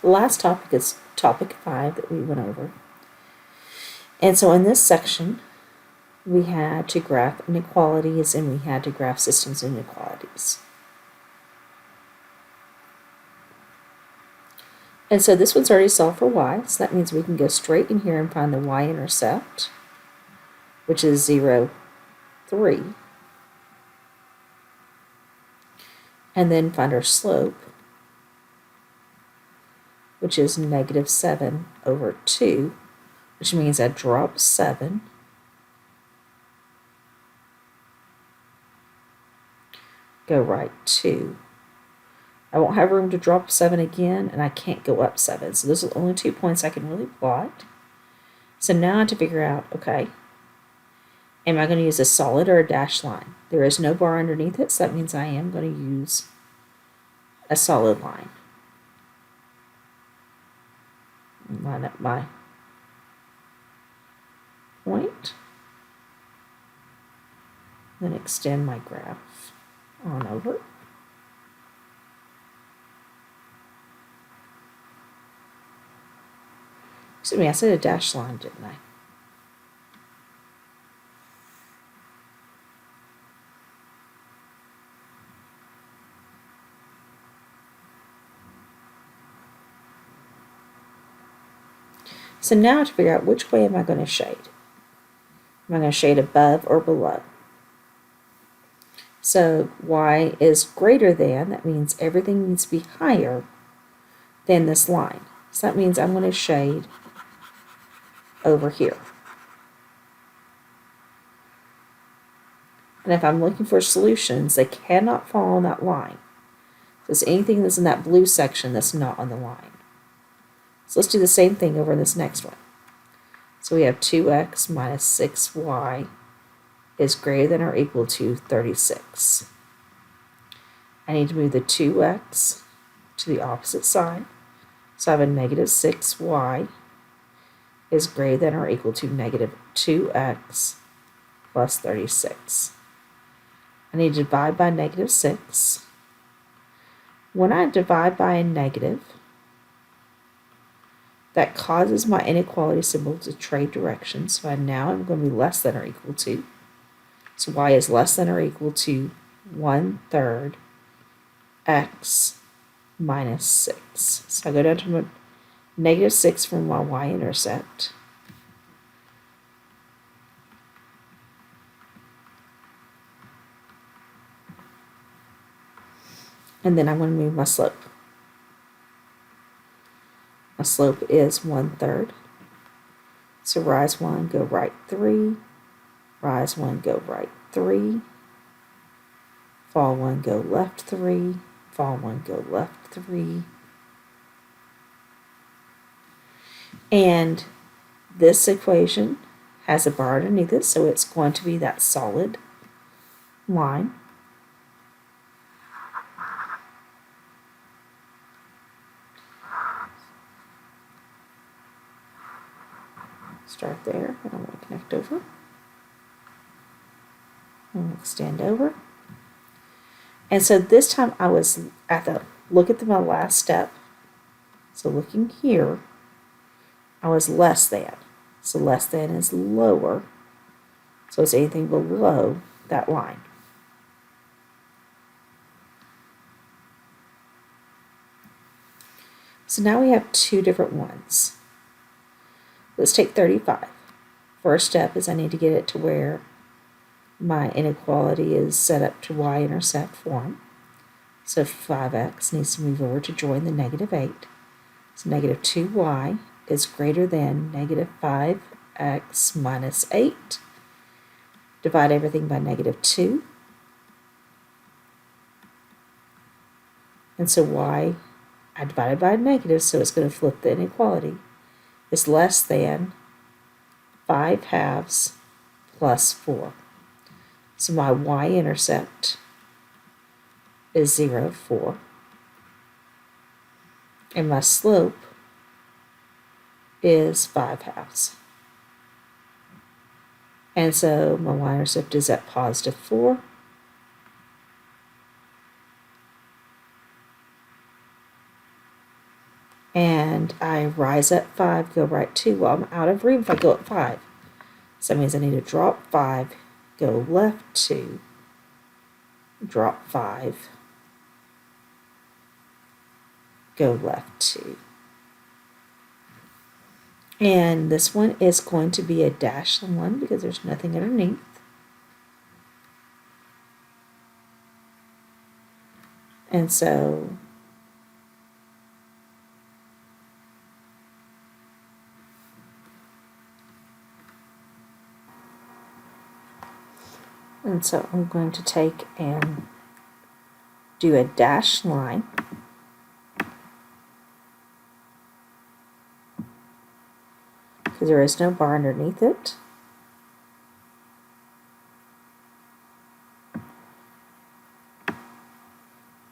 The last topic is topic 5 that we went over. And so in this section, we had to graph inequalities and we had to graph systems of inequalities. And so this one's already solved for y, so that means we can go straight in here and find the y-intercept, which is 0, 3. And then find our slope, which is negative 7 over 2, which means I drop 7. Go right 2. I won't have room to drop 7 again, and I can't go up 7. So those are the only 2 points I can really plot. So now I have to figure out, okay, am I going to use a solid or a dashed line? There is no bar underneath it, so that means I am going to use a solid line. Line up my point. Then extend my graph on over. Excuse me, I said a dashed line, didn't I? So now I have to figure out which way am I going to shade. Am I going to shade above or below? So y is greater than, that means everything needs to be higher than this line. So that means I'm going to shade over here. And if I'm looking for solutions, they cannot fall on that line. So it's anything that's in that blue section that's not on the line. So let's do the same thing over in this next one. So we have 2x minus 6y is greater than or equal to 36. I need to move the 2x to the opposite side. So I have a negative 6y is greater than or equal to negative 2x plus 36. I need to divide by negative 6. When I divide by a negative, that causes my inequality symbol to trade directions. So now I'm going to be less than or equal to. So y is less than or equal to 1/3 x minus 6. So I go down to negative 6 from my y-intercept. And then I'm going to move my slope. My slope is 1/3. So rise 1, go right 3. Rise 1, go right 3. Fall 1, go left 3. Fall 1, go left 3. And this equation has a bar underneath it, so it's going to be that solid line. Start there, and I'm going to connect over. And extend over. And so this time I was at the, look at my last step. So looking here, I was less than. So less than is lower. So it's anything below that line. So now we have two different ones. Let's take 35. First step is I need to get it to where my inequality is set up to y-intercept form. So 5x needs to move over to join the negative 8. So negative 2y is greater than negative 5x minus 8. Divide everything by negative 2. And so y, I divided by a negative, so it's going to flip the inequality, is less than 5/2 plus 4. So my y-intercept is 0, 4. And my slope is 5/2. And so my y-intercept is at positive 4. and I rise up 5, go right 2. Well, I'm out of room if I go up 5. So that means I need to drop 5, go left 2, drop 5, go left 2. And this one is going to be a dashed one because there's nothing underneath. And so I'm going to take and do a dashed line. Because there is no bar underneath it.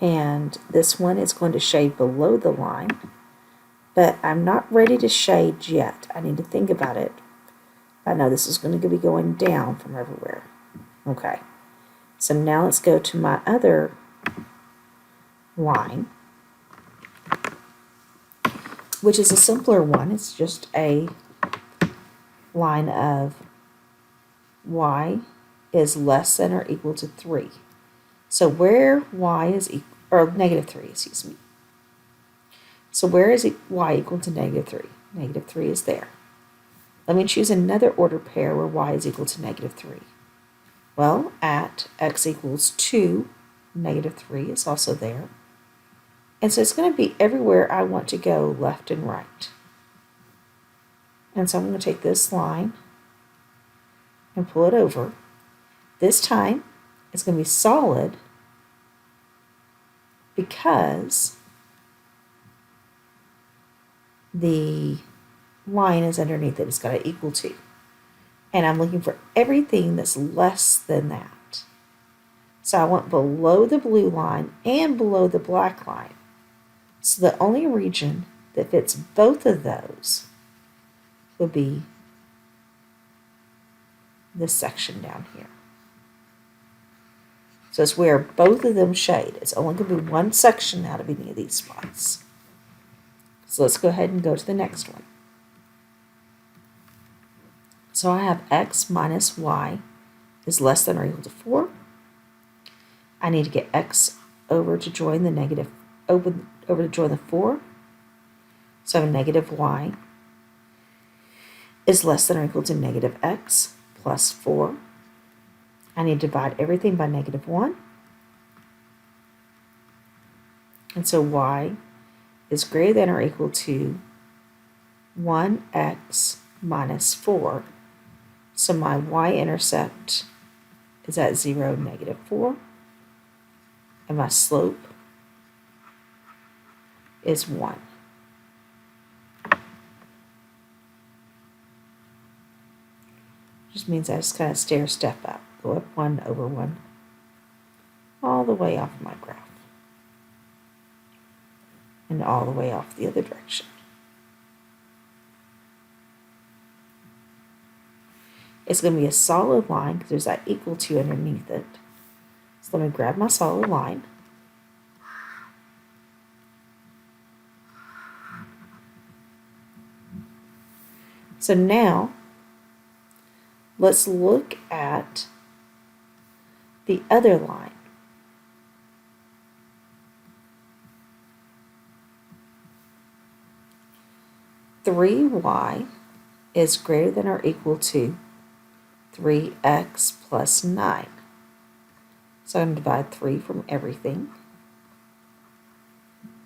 And this one is going to shade below the line, but I'm not ready to shade yet. I need to think about it. I know this is going to be going down from everywhere. Okay, so now let's go to my other line, which is a simpler one. It's just a line of y is less than or equal to 3. So where y is equal, or negative 3, excuse me. So where is y equal to negative 3? Negative 3 is there. Let me choose another order pair where y is equal to negative 3. Well, at x equals 2, negative 3 is also there. And so it's going to be everywhere I want to go, left and right. And so I'm going to take this line and pull it over. This time, it's going to be solid because the line is underneath it. It's got to equal to. And I'm looking for everything that's less than that. So I want below the blue line and below the black line. So the only region that fits both of those would be this section down here. So it's where both of them shade. It's only going to be one section out of any of these spots. So let's go ahead and go to the next one. So I have x minus y is less than or equal to 4. I need to get x over to join the negative, over to join the 4. So I have a negative y is less than or equal to negative x plus 4. I need to divide everything by negative 1. And so y is greater than or equal to 1x minus 4. So my y-intercept is at 0, negative 4. And my slope is 1. Just means I just kind of stair step up. Go up 1 over 1 all the way off my graph and all the way off the other direction. It's going to be a solid line because there's that equal to underneath it. So let me grab my solid line. So now let's look at the other line. (3y) is greater than or equal to 3x plus 9. So I'm going to divide 3 from everything.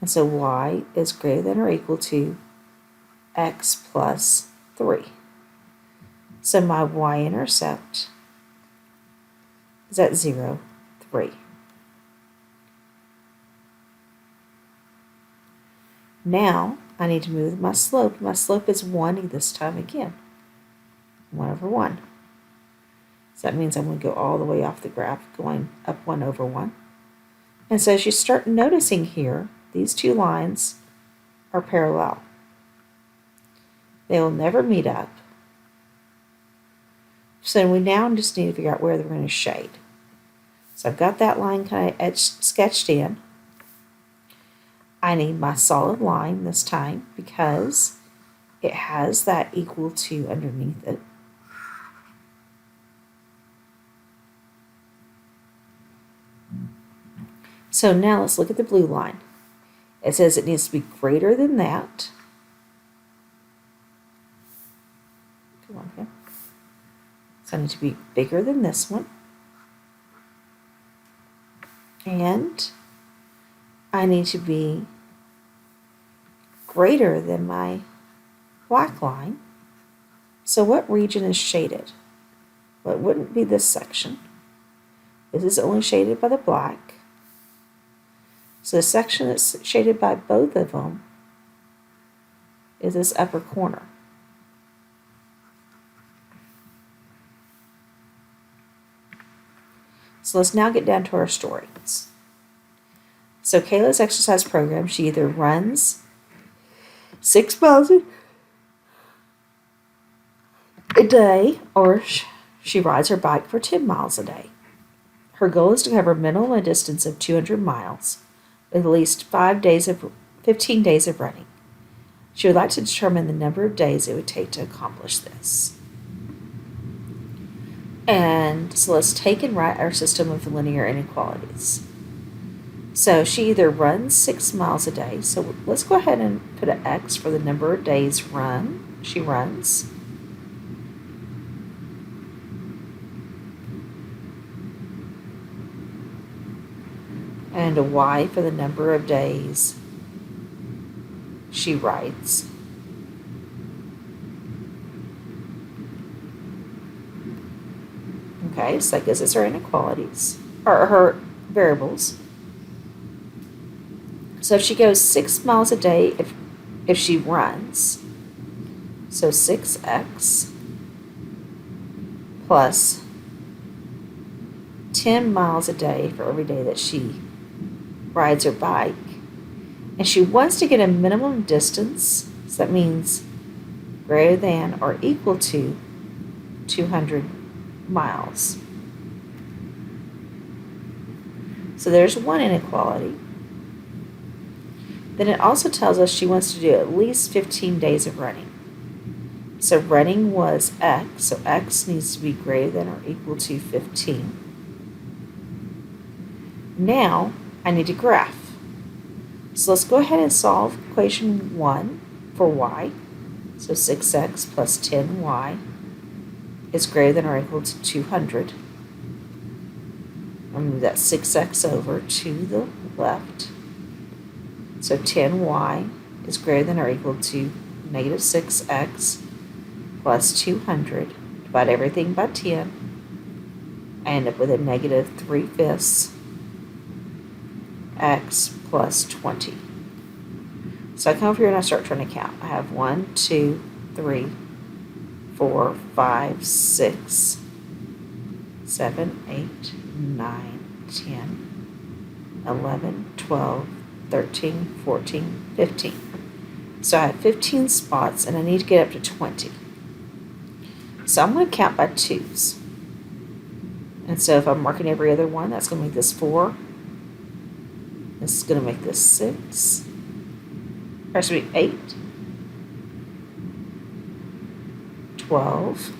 And so y is greater than or equal to x plus 3. So my y-intercept is at 0, 3. Now I need to move my slope. My slope is 1 this time again. 1 over 1. So that means I'm going to go all the way off the graph, going up 1 over 1. And so as you start noticing here, these two lines are parallel. They will never meet up. So we now just need to figure out where they're going to shade. So I've got that line kind of sketched in. I need my solid line this time because it has that equal to underneath it. So now let's look at the blue line. It says it needs to be greater than that. Come on here. So I need to be bigger than this one. And I need to be greater than my black line. So what region is shaded? Well, it wouldn't be this section. This is only shaded by the black. So the section that's shaded by both of them is this upper corner. So let's now get down to our stories. So Kayla's exercise program, she either runs 6 miles a day or she rides her bike for 10 miles a day. Her goal is to cover a minimum distance of 200 miles with at least 15 days of running. She would like to determine the number of days it would take to accomplish this. And so let's take and write our system of linear inequalities. So she either runs 6 miles a day. So let's go ahead and put an X for the number of days she runs. And a Y for the number of days she rides. Okay, so that gives us our inequalities, or her variables. So if she goes 6 miles a day, if she runs, so 6x plus 10 miles a day for every day that she rides her bike, and she wants to get a minimum distance, so that means greater than or equal to 200 miles. So there's one inequality. Then it also tells us she wants to do at least 15 days of running. So running was X, so X needs to be greater than or equal to 15. Now I need to graph. So let's go ahead and solve equation 1 for Y. So 6x plus 10y is greater than or equal to 200. I'll move that 6x over to the left. So 10y is greater than or equal to negative 6x plus 200. Divide everything by 10. I end up with a negative 3/5 x plus 20. So I come over here and I start trying to count. I have 1, 2, 3, 4, 5, 6, 7, 8, 9, 10, 11, 12, 13, 14, 15. So I have 15 spots and I need to get up to 20. So I'm going to count by 2s. And so if I'm marking every other one, that's going to make this 4. This is going to make this 6. Or it's going to be 8. 12.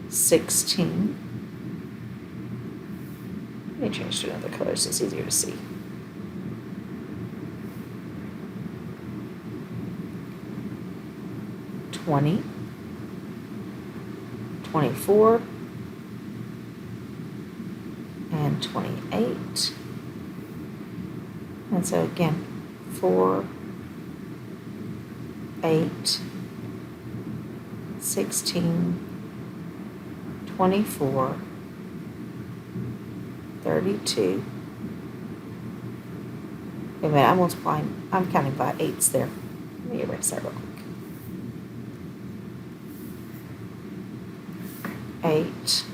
16. Let me change to another color so it's easier to see. 20. 24. And 28. And so again, 4, 8, 16, 24, 32. Wait a minute, I'm multiplying, I'm counting by 8s there. Let me erase that real quick. 8,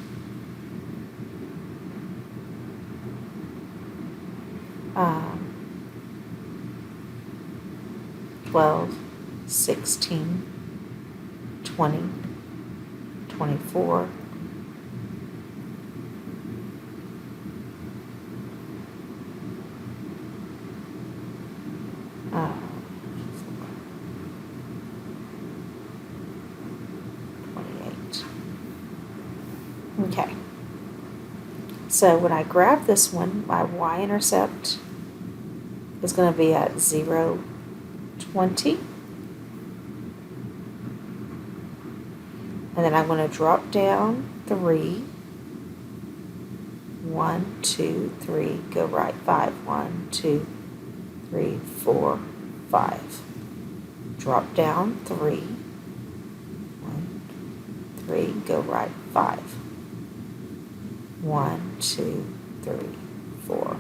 12, 16, 20, 24, 32. Okay. So when I grab this one, my y-intercept is going to be at 0, 20. And then I'm going to drop down 3. 1, 2, 3, go right 5. 1, 2, 3, 4, 5. Drop down 3. 1, 3, go right 5. 1, 2, 3, 4,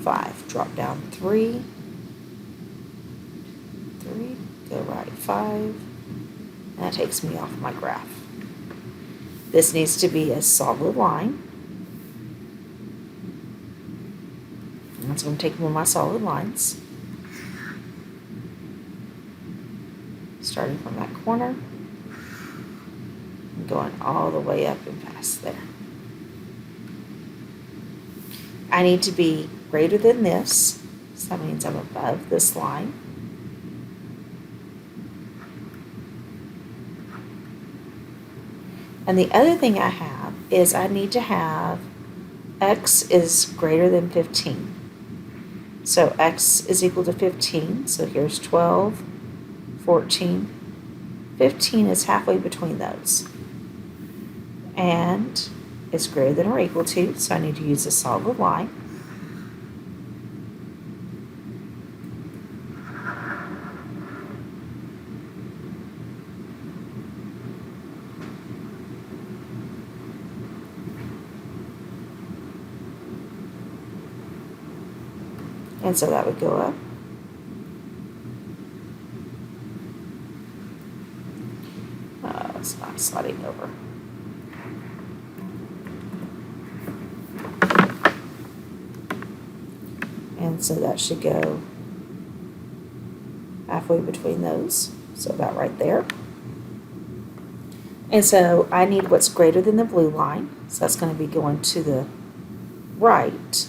5. Drop down 3. 3, go right 5. And that takes me off my graph. This needs to be a solid line. And that's going to take one of my solid lines. Starting from that corner and going all the way up and past there. I need to be greater than this, so that means I'm above this line. And the other thing I have is I need to have x is greater than 15. So x is equal to 15, so here's 12, 14, 15 is halfway between those. And it's greater than or equal to, so I need to use a solid line. And so that would go up. It's not sliding over. And so that should go halfway between those, so about right there. And so I need what's greater than the blue line, so that's going to be going to the right.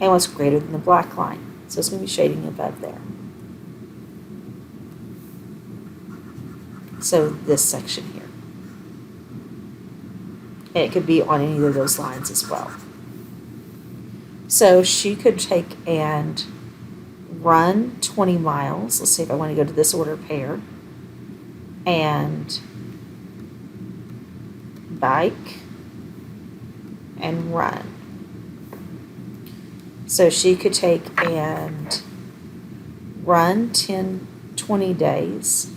And what's greater than the black line, so it's going to be shading above there. So this section here. And it could be on any of those lines as well. So she could take and run 20 miles. Let's see if I want to go to this order pair. And bike and run. So she could take and run 20 days.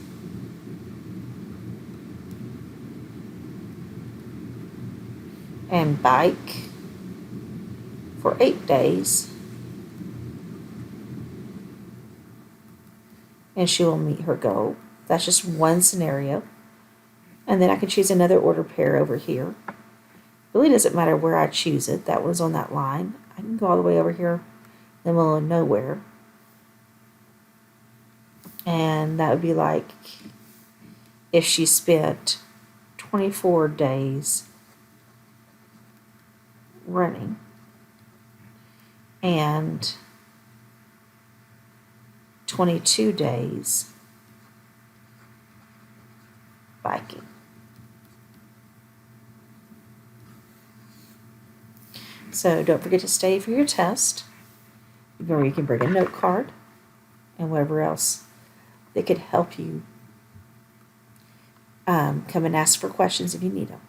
And bike for 8 days. And she will meet her goal. That's just one scenario. And then I can choose another order pair over here. Really doesn't matter where I choose it. That one's on that line. I can go all the way over here, in the middle of nowhere. And that would be like if she spent 24 days running and 22 days biking. So don't forget to stay for your test. Remember, you can bring a note card and whatever else that could help you come and ask for questions if you need them.